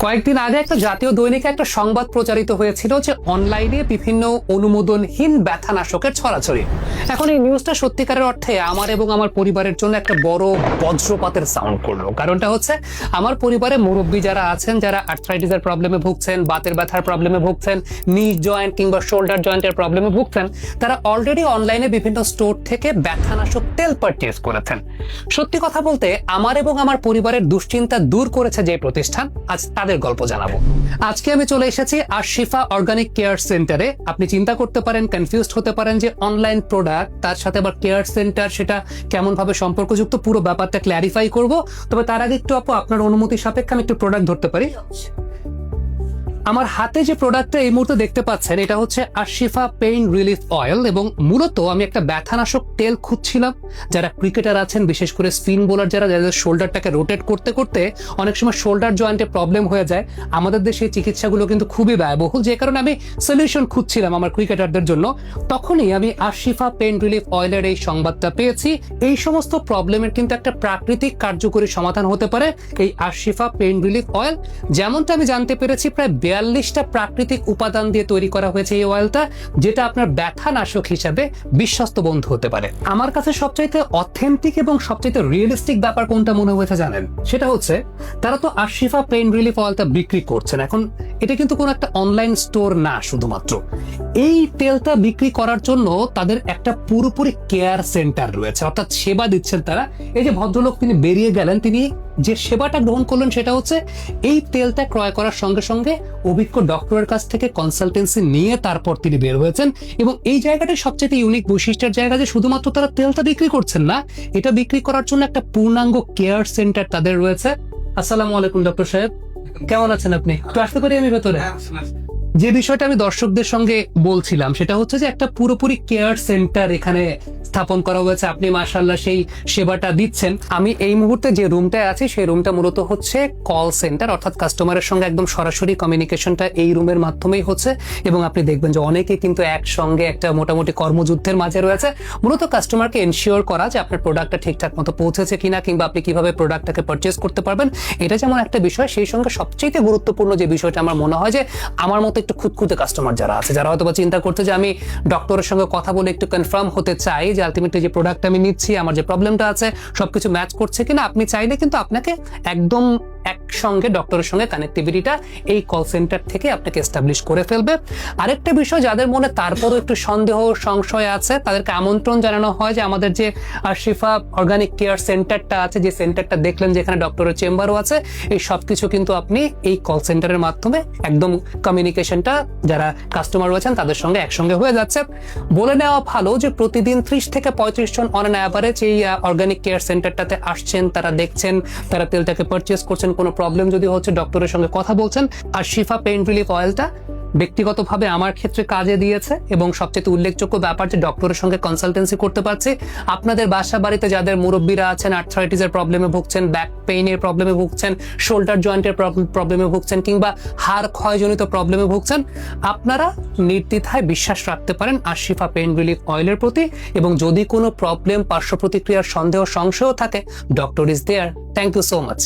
কয়েকদিন আগে একটা জাতীয় দৈনিকে একটা সংবাদ প্রচারিত হয়েছিল যে অনলাইনে বিভিন্ন অনুমোদনহীন ব্যথানাশকের ছড়াছড়ি। এখন এই নিউজটা সত্যিকারের অর্থে আমার এবং আমার পরিবারের জন্য একটা বড় বজ্রপাতের সাউন্ড করলো। কারণটা হচ্ছে আমার পরিবারে মুরব্বী যারা আছেন, যারা আর্থ্রাইটিসের প্রবলেমে ভুগছেন, বাতের ব্যথার প্রবলেমে ভুগছেন, নি জয়েন্ট কিংবা শোল্ডার জয়েন্টের প্রবলেমে ভুগছেন, তারা অলরেডি অনলাইনে বিভিন্ন স্টোর থেকে ব্যথানাশক তেল পারচেজ করেছেন। সত্যি কথা বলতে আমার এবং আমার পরিবারের দুশ্চিন্তা দূর করেছে যে প্রতিষ্ঠান, আজ তাদের গল্প জানাবো। আজকে আমি চলে এসেছি আশিফা অর্গানিক কেয়ার সেন্টারে। আপনি চিন্তা করতে পারেন, কনফিউজড হতে পারেন যে অনলাইন প্রোডাক্ট তার সাথে আবার কেয়ার সেন্টার, সেটা কেমন ভাবে সম্পর্কযুক্ত, পুরো ব্যাপারটা ক্ল্যারিফাই করব। তবে তার আগে একটু আপু আপনার অনুমতি সাপেক্ষে আমি একটু প্রোডাক্ট ধরতে পারি? আমার হাতে যে প্রোডাক্টটা এই মুহূর্তে দেখতে পাচ্ছেন, এটা হচ্ছে আশিফা পেইন রিলিফ অয়েল, এবং মূলত আমি একটা ব্যথানাশক তেল খুঁজছিলাম। যারা ক্রিকেটার আছেন, বিশেষ করে স্পিন বোলার যারা, যাদের শোল্ডারটাকে রোটেট করতে করতে অনেক সময় শোল্ডার জয়েন্টে প্রবলেম হয়ে যায়, আমাদের দেশে এই চিকিৎসাগুলো কিন্তু খুবই ব্যয়বহুল, যে কারণে আমি সলিউশন খুঁজছিলাম আমার ক্রিকেটারদের জন্য। তখনই আমি আশিফা পেইন রিলিফ অয়েলের এই সংবাদটা পেয়েছি। এই সমস্ত প্রবলেমের কিন্তু একটা প্রাকৃতিক কার্যকরী সমাধান হতে পারে এই আশিফা পেইন রিলিফ অয়েল। যেমনটা আমি জানতে পেরেছি, প্রায় 42টা প্রাকৃতিক উপাদান দিয়ে তৈরি করা হয়েছে এই অয়েলটা, যেটা আপনার ব্যথানাশক হিসাবে বিশ্বস্ত বন্ধু হতে পারে। আমার কাছে সবচাইতে অথেন্টিক এবং সবচাইতে রিয়েলিস্টিক ব্যাপার কোনটা মনে হয়েছে জানেন? সেটা হচ্ছে তারা তো আশিফা পেইন রিলিফ অয়েলটা বিক্রি করছেন। এখন এটা কিন্তু কোনো একটা অনলাইন স্টোর না, শুধুমাত্র এই তেলটা বিক্রি করার জন্য তাদের একটা পুরোপুরি কেয়ার সেন্টার রয়েছে, অর্থাৎ সেবা দিচ্ছেন তারা। এই যে ভদ্রলোক তিনি বেরিয়ে গেলেন, তিনি যে সেবাটা গ্রহণ করলেন সেটা হচ্ছে এই তেলটা ক্রয় করার সঙ্গে সঙ্গে অভিজ্ঞ ডক্টরের কাছ থেকে কনসালটেন্সি নিয়ে তারপর তিনি বের হয়েছেন। এবং এই জায়গাটা সবচেয়ে ইউনিক বৈশিষ্ট্যের জায়গা যে শুধুমাত্র তারা তেলটা বিক্রি করছেন না, এটা বিক্রি করার জন্য একটা পূর্ণাঙ্গ কেয়ার সেন্টার তাদের রয়েছে। আসসালামু আলাইকুম ডক্টর সাহেব, কেমন আছেন আপনি? একটু আসতে পারি আমি ভেতরে? যে বিষয়টা আমি দর্শকদের সঙ্গে বলছিলাম সেটা হচ্ছে যে একটা পুরোপুরি কেয়ার সেন্টার এখানে স্থাপন করা হয়েছে। আপনি মাশাআল্লাহ সেই সেবাটা দিচ্ছেন। আমি এই মুহূর্তে যে রুমটায় আছি সেই রুমটা মূলত হচ্ছে কল সেন্টার, অর্থাৎ কাস্টমারের সঙ্গে একদম সরাসরি কমিউনিকেশনটা এই রুমের মাধ্যমেই হচ্ছে। এবং আপনি দেখবেন যে অনেকে কিন্তু একসঙ্গে একটা মোটামুটি কর্মযুদ্ধের মাঝে রয়েছে, মূলত কাস্টমারকে এনশিওর করা যে আপনার প্রোডাক্টটা ঠিকঠাক মতো পৌঁছেছে কিনা, কিংবা আপনি কিভাবে প্রোডাক্টটাকে পারচেজ করতে পারবেন, এটা যেমন একটা বিষয়। সেই সঙ্গে সবচেয়ে গুরুত্বপূর্ণ যে বিষয়টা আমার মনে হয় যে আমার মতো একটু খুঁতখুঁতে কাস্টমার যারা আছে, যারা হয়তো চিন্তা করছে যে আমি ডক্টরের সঙ্গে কথা বলে একটু কনফার্ম হতে চাই যে আলটিমেটলি যে প্রোডাক্ট আমি নিচ্ছি, আমার যে প্রবলেমটা আছে সবকিছু ম্যাচ করছে কিনা, আপনি চাইলে কিন্তু আপনাকে একদম একসঙ্গে ডক্টরের সঙ্গে কানেক্টিভিটিটা এই কল সেন্টার থেকে আপনাকে এস্টাবলিশ করে ফেলবে। আরেকটা বিষয়, যাদের মনে তারপরও একটু সন্দেহ সংশয় আছে, তাদেরকে আমন্ত্রণ জানানো হয় যে আমাদের যে আশিফা অর্গানিক কেয়ার সেন্টারটা আছে, যে সেন্টারটা দেখলেন যেখানে ডক্টরের চেম্বারও আছে, এই সবকিছু কিন্তু আপনি এই কল সেন্টারের মাধ্যমে একদম কমিউনিকেশনটা যারা কাস্টমার রয়েছেন তাদের সঙ্গে একসঙ্গে হয়ে যাচ্ছে। বলে নেওয়া ভালো যে প্রতিদিন 30 থেকে 35 জন অন অ্যাভারেজ এই অর্গানিক কেয়ার সেন্টারটাতে আসছেন, তারা দেখছেন, তারা তেলটাকে পারচেজ করছেন। কোনো প্রবলেম যদি হচ্ছে ডক্টরের সঙ্গে কথা বলছেন। আর আশিফা পেইন রিলিফ অয়েলটা ব্যক্তিগতভাবে আমার ক্ষেত্রে কাজে দিয়েছে, এবং সবচেয়ে উল্লেখযোগ্য ব্যাপার যে ডক্টরের সঙ্গে কনসালটেন্সি করতে পারছি। আপনাদের বাসা বাড়িতে যাদের মুরব্বীরা আছেন, আর্থ্রাইটিসের প্রবলেমে ভুগছেন, ব্যাক পেইনের প্রবলেমে ভুগছেন, শোল্ডার জয়েন্টের প্রবলেমে ভুগছেন, কিংবা হাড় ক্ষয়জনিত প্রবলেমে ভুগছেন, আপনারা নির্দ্বিধায় বিশ্বাস রাখতে পারেন আশিফা পেইন রিলিফ অয়েলের প্রতি। এবং যদি কোনো প্রবলেম, পার্শ্ব প্রতিক্রিয়ার সন্দেহ সংশয় থাকে, doctor is there. Thank you so much.